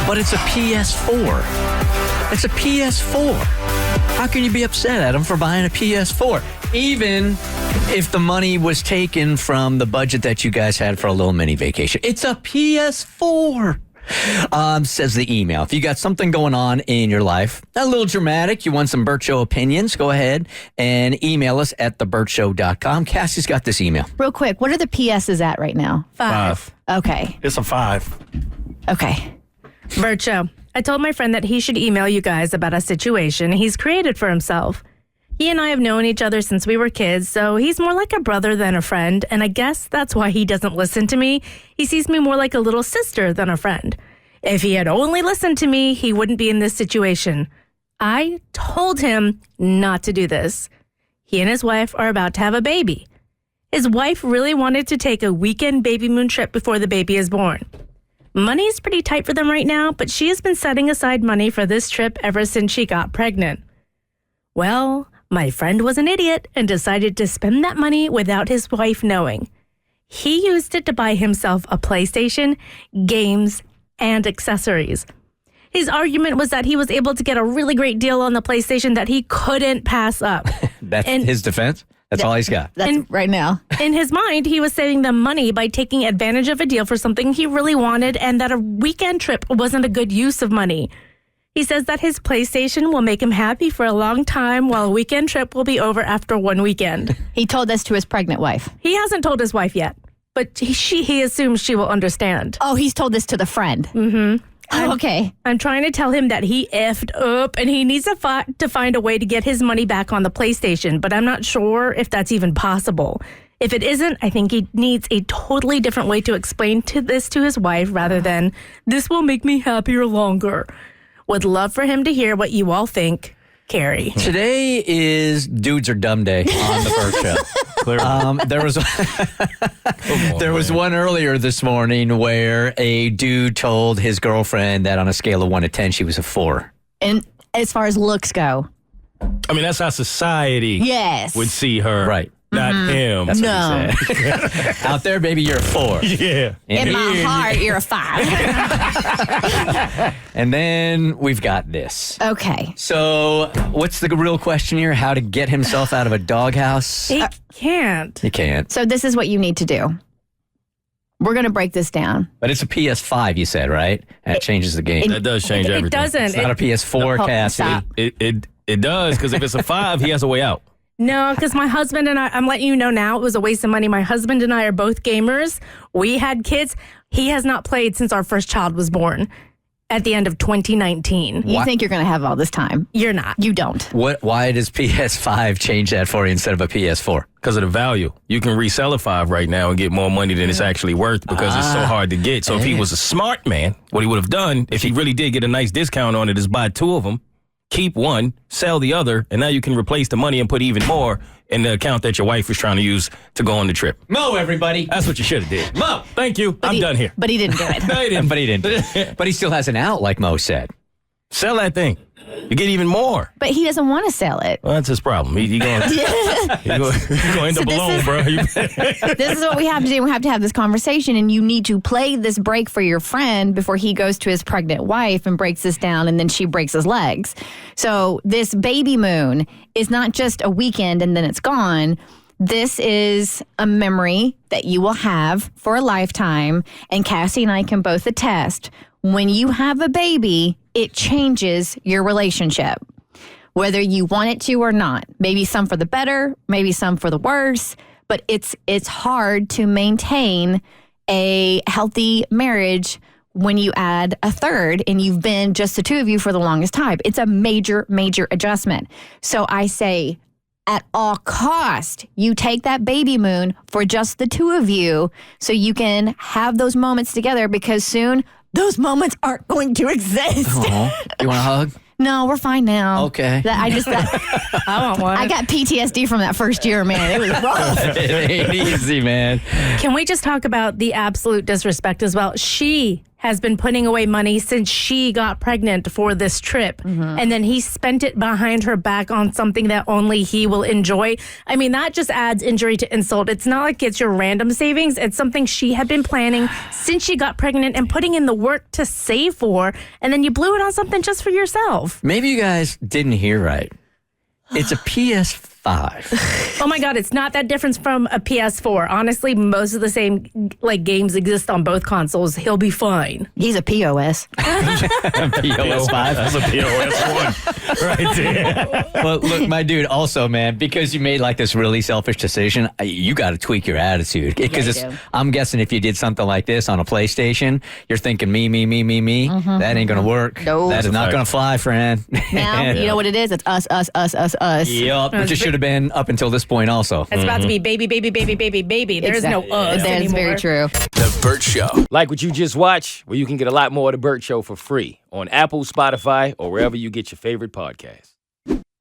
But it's a PS4. It's a PS4. How can you be upset at him for buying a PS4? Even if the money was taken from the budget that you guys had for a little mini vacation. It's a PS4. Says the email. If you got something going on in your life, a little dramatic, you want some Bert Show opinions, go ahead and email us at thebertshow.com. Cassie's got this email. Real quick, what are the PSs at right now? 5. Okay. It's a 5. Okay. Bert Show. I told my friend that he should email you guys about a situation he's created for himself. He and I have known each other since we were kids, so he's more like a brother than a friend, and I guess that's why he doesn't listen to me. He sees me more like a little sister than a friend. If he had only listened to me, he wouldn't be in this situation. I told him not to do this. He and his wife are about to have a baby. His wife really wanted to take a weekend babymoon trip before the baby is born. Money is pretty tight for them right now, but she has been setting aside money for this trip ever since she got pregnant. Well, my friend was an idiot and decided to spend that money without his wife knowing. He used it to buy himself a PlayStation, games, and accessories. His argument was that he was able to get a really great deal on the PlayStation that he couldn't pass up. That's his defense? That's all he's got. That's right now. In his mind, he was saving the money by taking advantage of a deal for something he really wanted and that a weekend trip wasn't a good use of money. He says that his PlayStation will make him happy for a long time while a weekend trip will be over after one weekend. He told this to his pregnant wife. He hasn't told his wife yet, but he assumes she will understand. Oh, he's told this to the friend. Mm-hmm. Oh, okay. I'm trying to tell him that he effed up and he needs to find a way to get his money back on the PlayStation, but I'm not sure if that's even possible. If it isn't, I think he needs a totally different way to explain this to his wife rather than, this will make me happier longer. Would love for him to hear what you all think. Carrie. Today is Dudes Are Dumb Day on the Bert Show. There was one earlier this morning where a dude told his girlfriend that on a scale of 1 to 10, she was a 4. And as far as looks go. I mean, that's how society would see her. Right. Not him. That's what he said. Out there, baby, you're a 4. Yeah. In my heart, you're a 5. And then we've got this. Okay. So what's the real question here? How to get himself out of a doghouse? He can't. He can't. So this is what you need to do. We're going to break this down. But it's a PS5, you said, right? That changes the game. That does change everything. It doesn't. It's not a PS4, Cassie. Stop. It does, because if it's a 5, he has a way out. No, because my husband and I'm letting you know now, it was a waste of money. My husband and I are both gamers. We had kids. He has not played since our first child was born at the end of 2019. You think you're going to have all this time. You're not. You don't. Why does PS5 change that for you instead of a PS4? Because of the value. You can resell a 5 right now and get more money than it's actually worth because it's so hard to get. So if he was a smart man, what he would have done, if he really did get a nice discount on it, is buy 2 of them. Keep one, sell the other, and now you can replace the money and put even more in the account that your wife was trying to use to go on the trip. Mo, everybody. That's what you should have did. Mo. Thank you. I'm done here. But he didn't do it. No, he didn't. But he didn't. But he still has an out, like Mo said. Sell that thing. You get even more. But he doesn't want to sell it. Well, that's his problem. He going to end up alone, bro. This is what we have to do. We have to have this conversation, and you need to play this break for your friend before he goes to his pregnant wife and breaks this down, and then she breaks his legs. So this baby moon is not just a weekend and then it's gone. This is a memory that you will have for a lifetime, and Cassie and I can both attest. When you have a baby, it changes your relationship, whether you want it to or not. Maybe some for the better, maybe some for the worse, but it's hard to maintain a healthy marriage when you add a third and you've been just the 2 of you for the longest time. It's a major, major adjustment. So I say, at all cost, you take that baby moon for just the 2 of you so you can have those moments together, because soon those moments aren't going to exist. You want a hug? No, we're fine now. Okay. I want one. I got PTSD from that first year, man. It was rough. It ain't easy, man. Can we just talk about the absolute disrespect as well? She has been putting away money since she got pregnant for this trip. And then he spent it behind her back on something that only he will enjoy. I mean, that just adds injury to insult. It's not like it's your random savings. It's something she had been planning since she got pregnant and putting in the work to save for. And then you blew it on something just for yourself. Maybe you guys didn't hear right. It's a PS5. Oh my God, it's not that different from a PS4. Honestly, most of the same games exist on both consoles. He'll be fine. He's a POS. POS5. That's a POS 1 right there. Well, look, my dude, also, man, because you made this really selfish decision, you got to tweak your attitude. Because I'm guessing if you did something like this on a PlayStation, you're thinking me. That ain't going to work. No. That is not going to fly, friend. Now, you know what it is? It's us. Yup, which it should have been up until this point also. It's about to be baby. There is no us That is anymore. very true. The Bert Show. Like what you just watched? Well, you can get a lot more of The Bert Show for free on Apple, Spotify, or wherever you get your favorite podcasts.